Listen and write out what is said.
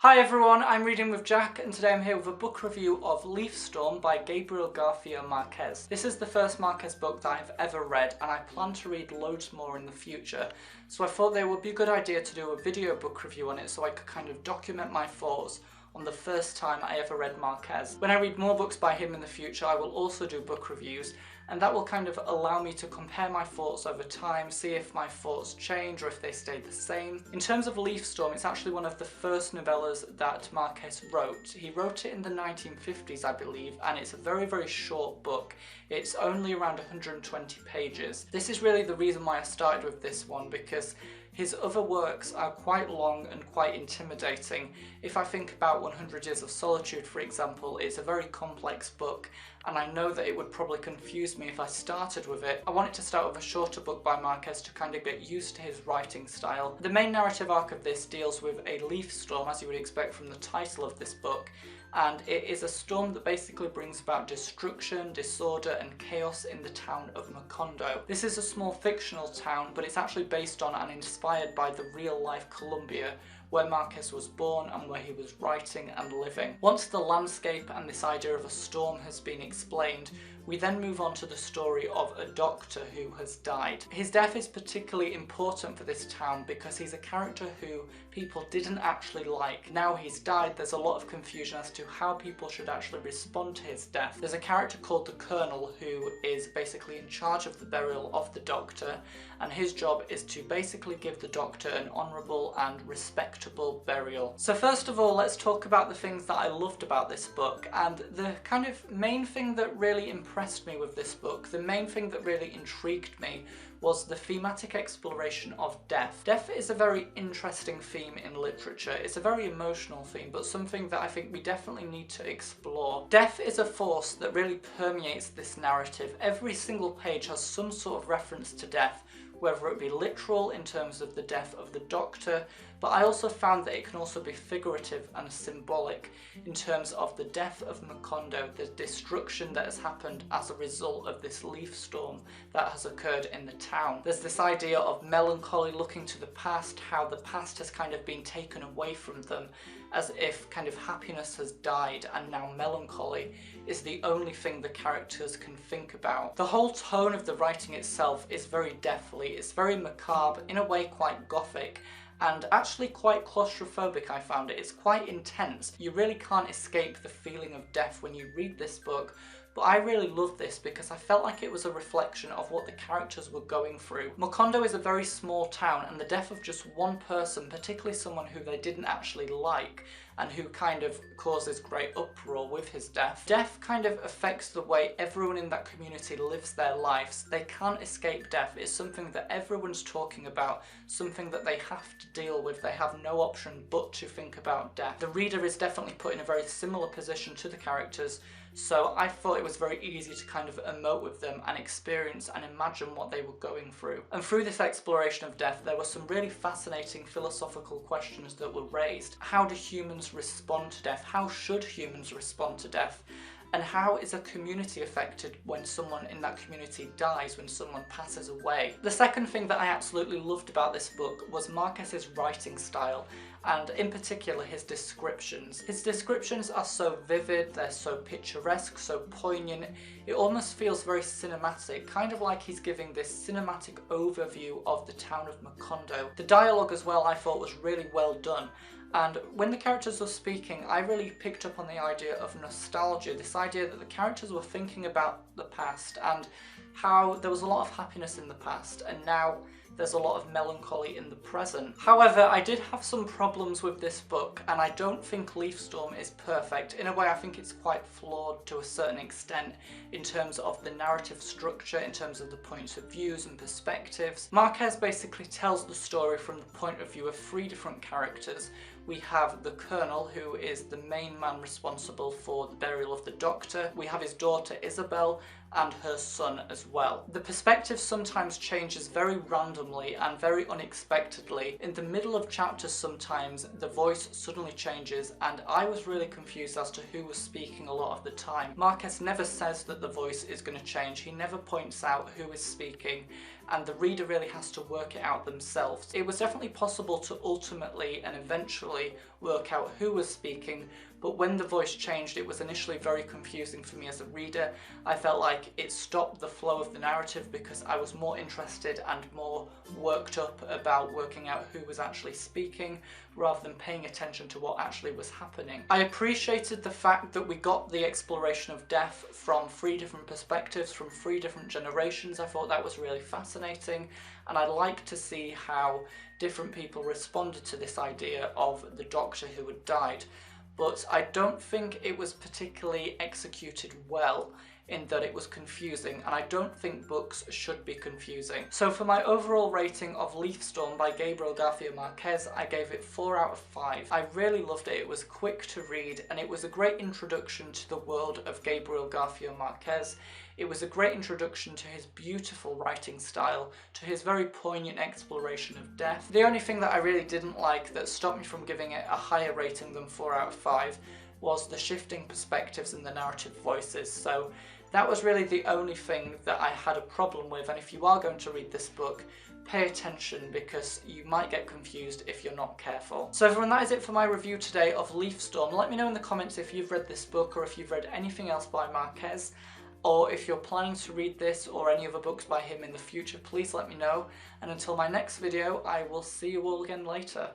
Hi everyone, I'm Reading with Jack and today I'm here with a book review of Leaf Storm by Gabriel García Márquez. This is the first Márquez book that I've ever read and I plan to read loads more in the future, so I thought it would be a good idea to do a video book review on it so I could kind of document my thoughts on the first time I ever read Márquez. When I read more books by him in the future, I will also do book reviews, and that will kind of allow me to compare my thoughts over time, see if my thoughts change or if they stay the same. In terms of Leaf Storm, it's actually one of the first novellas that Márquez wrote. He wrote it in the 1950s, I believe, and it's a very, very short book. It's only around 120 pages. This is really the reason why I started with this one, because his other works are quite long and quite intimidating. If I think about 100 Years of Solitude, for example, it's a very complex book, and I know that it would probably confuse me if I started with it. I wanted to start with a shorter book by Márquez to kind of get used to his writing style. The main narrative arc of this deals with a leaf storm, as you would expect from the title of this book, and it is a storm that basically brings about destruction, disorder and chaos in the town of Macondo. This is a small fictional town, but it's actually based on and inspired by the real-life Colombia, where Márquez was born and where he was writing and living. Once the landscape and this idea of a storm has been explained, we then move on to the story of a doctor who has died. His death is particularly important for this town because he's a character who people didn't actually like. Now he's died, there's a lot of confusion as to how people should actually respond to his death. There's a character called the Colonel who is basically in charge of the burial of the doctor, and his job is to basically give the doctor an honourable and respectable burial. So first of all, let's talk about the things that I loved about this book, and the kind of main thing that really impressed me with this book, the main thing that really intrigued me, was the thematic exploration of death. Death is a very interesting theme in literature. It's a very emotional theme, but something that I think we definitely need to explore. Death is a force that really permeates this narrative. Every single page has some sort of reference to death, whether it be literal in terms of the death of the doctor, but I also found that it can also be figurative and symbolic in terms of the death of Macondo, the destruction that has happened as a result of this leaf storm that has occurred in the town. There's this idea of melancholy looking to the past, how the past has kind of been taken away from them, as if kind of happiness has died and now melancholy is the only thing the characters can think about. The whole tone of the writing itself is very deathly, it's very macabre, in a way quite gothic, and actually quite claustrophobic. I found it. It's quite intense. You really can't escape the feeling of death when you read this book, but I really loved this because I felt like it was a reflection of what the characters were going through. Macondo is a very small town, and the death of just one person, particularly someone who they didn't actually like, and who kind of causes great uproar with his death. Death kind of affects the way everyone in that community lives their lives. They can't escape death. It's something that everyone's talking about, something that they have to deal with. They have no option but to think about death. The reader is definitely put in a very similar position to the characters, so I thought it was very easy to kind of emote with them and experience and imagine what they were going through. And through this exploration of death, there were some really fascinating philosophical questions that were raised. How do humans respond to death? How should humans respond to death? And how is a community affected when someone in that community dies, when someone passes away? The second thing that I absolutely loved about this book was Márquez's writing style, and in particular his descriptions. His descriptions are so vivid, they're so picturesque, so poignant, it almost feels very cinematic, kind of like he's giving this cinematic overview of the town of Macondo. The dialogue as well I thought was really well done. And when the characters were speaking, I really picked up on the idea of nostalgia, this idea that the characters were thinking about the past and how there was a lot of happiness in the past and now there's a lot of melancholy in the present. However, I did have some problems with this book, and I don't think Leaf Storm is perfect. In a way, I think it's quite flawed to a certain extent in terms of the narrative structure, in terms of the points of views and perspectives. Márquez basically tells the story from the point of view of three different characters. We have the Colonel, who is the main man responsible for the burial of the doctor. We have his daughter Isabel and her son as well. The perspective sometimes changes very randomly and very unexpectedly. In the middle of chapters sometimes the voice suddenly changes, and I was really confused as to who was speaking a lot of the time. Márquez never says that the voice is going to change, he never points out who is speaking, and the reader really has to work it out themselves. It was definitely possible to ultimately and eventually eventually work out who was speaking, but when the voice changed, it was initially very confusing for me as a reader. I felt like it stopped the flow of the narrative because I was more interested and more worked up about working out who was actually speaking rather than paying attention to what actually was happening. I appreciated the fact that we got the exploration of death from 3 different perspectives, from 3 different generations. I thought that was really fascinating, and I'd like to see how different people responded to this idea of the Doctor who had died. But I don't think it was particularly executed well, in that it was confusing, and I don't think books should be confusing. So for my overall rating of Leaf Storm by Gabriel García Márquez, I gave it 4 out of 5. I really loved it. It was quick to read, and it was a great introduction to the world of Gabriel García Márquez. It was a great introduction to his beautiful writing style, to his very poignant exploration of death. The only thing that I really didn't like that stopped me from giving it a higher rating than 4 out of 5 was the shifting perspectives and the narrative voices. So that was really the only thing that I had a problem with, and if you are going to read this book, pay attention because you might get confused if you're not careful. So everyone, that is it for my review today of Leaf Storm. Let me know in the comments if you've read this book or if you've read anything else by Márquez, or if you're planning to read this or any other books by him in the future, please let me know. And until my next video, I will see you all again later.